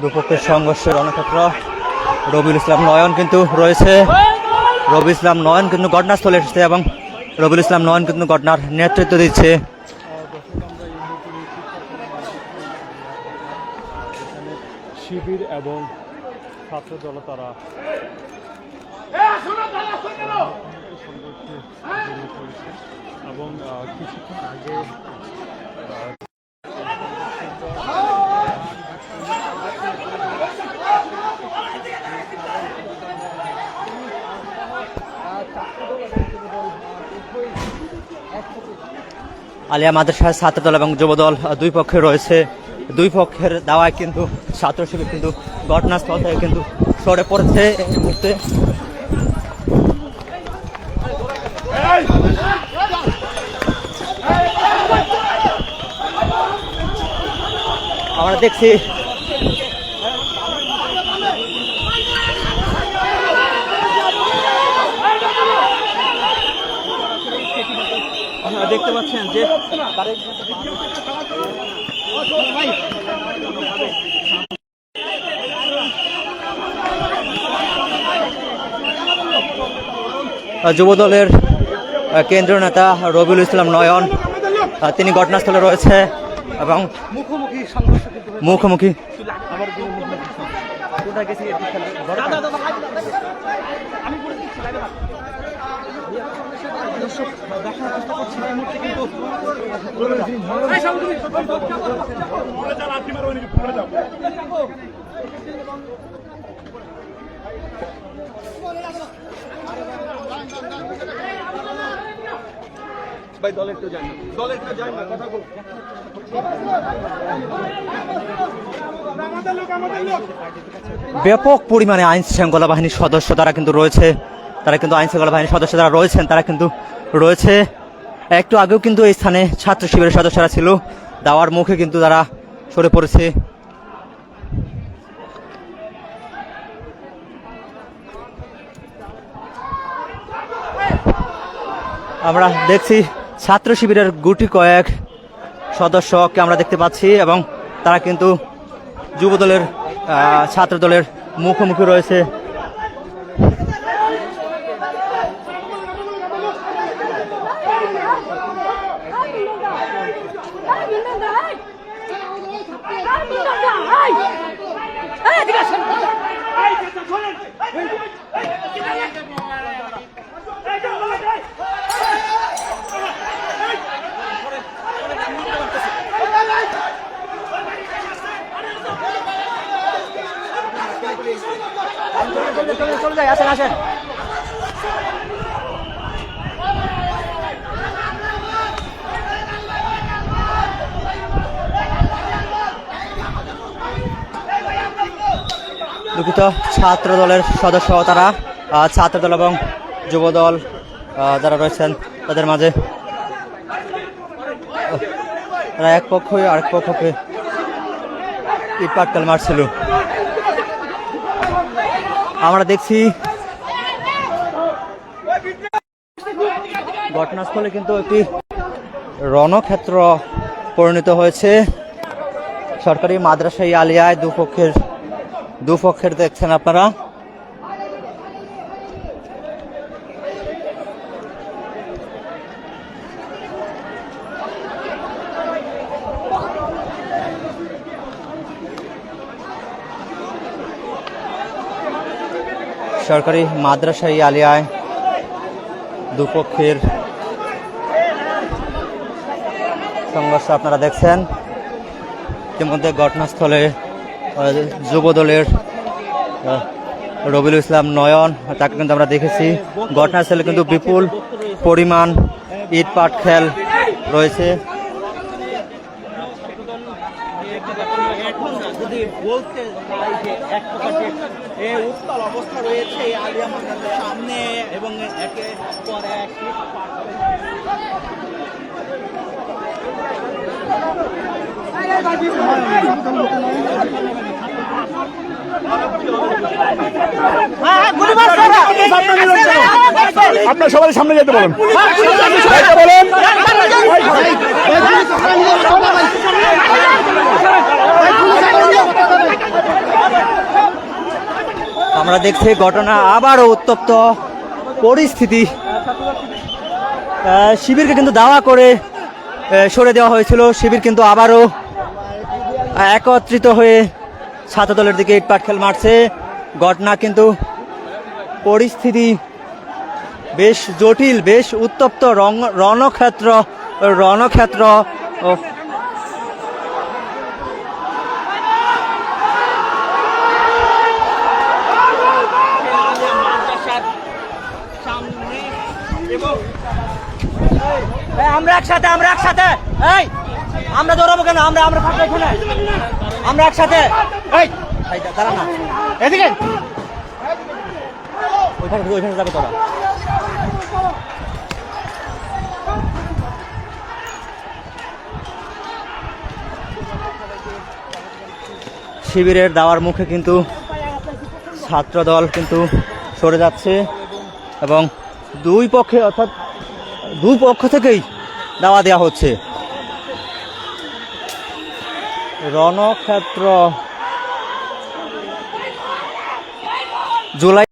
দুপক্ষের সংঘর্ষের রণক্ষেত্র। রবিউল ইসলাম নয়ন কিন্তু রয়েছে, রবিউল ইসলাম নয়ন কিন্তু ঘটনাস্থলে এসেছে এবং রবিউল ইসলাম নয়ন কিন্তু ঘটনার নেতৃত্ব দিচ্ছে। শিবির এবং ছাত্র দল তারা এবং কিছুক্ষণ আগে আলিয়া মাদ্রাসার ছাত্রদল এবং যুবদল দুই পক্ষে রয়েছে। দুই পক্ষের দাওয়ায় কিন্তু ছাত্র শিবির কিন্তু ঘটনাস্থল থেকে কিন্তু সরে পড়েছে এই মুহূর্তে। আমরা দেখছি দেখতে পাচ্ছেন যে যুবদলের কেন্দ্রীয় নেতা রবিউল ইসলাম নয়ন তিনি ঘটনাস্থলে রয়েছে এবং মুখোমুখি ব্যাপক পরিমাণে আইন শৃঙ্খলা বাহিনীর সদস্য তারা কিন্তু রয়েছে, তারা কিন্তু আইন শৃঙ্খলা বাহিনীর সদস্য যারা রয়েছেন তারা কিন্তু রয়েছে। একটু আগেও কিন্তু এই স্থানে ছাত্র শিবিরের সদস্যরা ছিল, দাওয়ার মুখে কিন্তু তারা সরে পড়েছে। আমরা দেখছি ছাত্র শিবিরের গুটি কয়েক সদস্যকে আমরা দেখতে পাচ্ছি এবং তারা কিন্তু যুবদলের ছাত্র দলের মুখোমুখি রয়েছে। আসেন দুঃখিত, ছাত্র দলের সদস্য তারা ছাত্র দল এবং যুবদল যারা রয়েছেন তাদের মাঝে তারা এক পক্ষই আরেক পক্ষকে ইট পাটকেল মারছিল। আমরা দেখছি ঘটনাস্থলে কিন্তু একটি রণক্ষেত্র পরিণত হয়েছে। সরকারি মাদ্রাসা আলিয়ায় দুপক্ষের দেখছেন আপনারা। সরকারি মাদ্রাসা আলিয়ায় দুপক্ষের সংঘর্ষ আপনারা দেখছেন। ইতিমধ্যে ঘটনাস্থলে যুবদলের রবিউল ইসলাম নয়ন তাকে কিন্তু আমরা দেখেছি। ঘটনাস্থলে কিন্তু বিপুল পরিমাণ ইট পাটকেল রয়েছে। বলতে চাই যে এক প্রকার উত্তাল অবস্থা রয়েছে আলিয়া মাদ্রাসার সামনে এবং একের পর এক আপনার সবাই সামনে যেতে বলেন। বলেন আমরা দেখছি ঘটনা আবারও উত্তপ্ত পরিস্থিতি। শিবিরকে কিন্তু দাওয়া করে সরে দেওয়া হয়েছিল, শিবির কিন্তু আবারও একত্রিত হয়ে ছাত্রদলের দিকে ইটপাটকেল খেল মারছে। ঘটনা কিন্তু পরিস্থিতি বেশ জটিল, বেশ উত্তপ্ত, রণক্ষেত্র রণক্ষেত্র। আমরা একসাথে, আমরা একসাথে, এই আমরা দৌড়াবো কেন? আমরা আমরা থাকবো এখানে, আমরা একসাথে। এই দাঁড়া না, এদিকে ওইখানে ওইখানে যাবে তোরা। শিবিরের দাওয়ার মুখে কিন্তু ছাত্রদল কিন্তু সরে যাচ্ছে এবং দুই পক্ষে অর্থাৎ দুই পক্ষ থেকেই দাওয়া দেওয়া হচ্ছে। রণক্ষেত্র জুলাই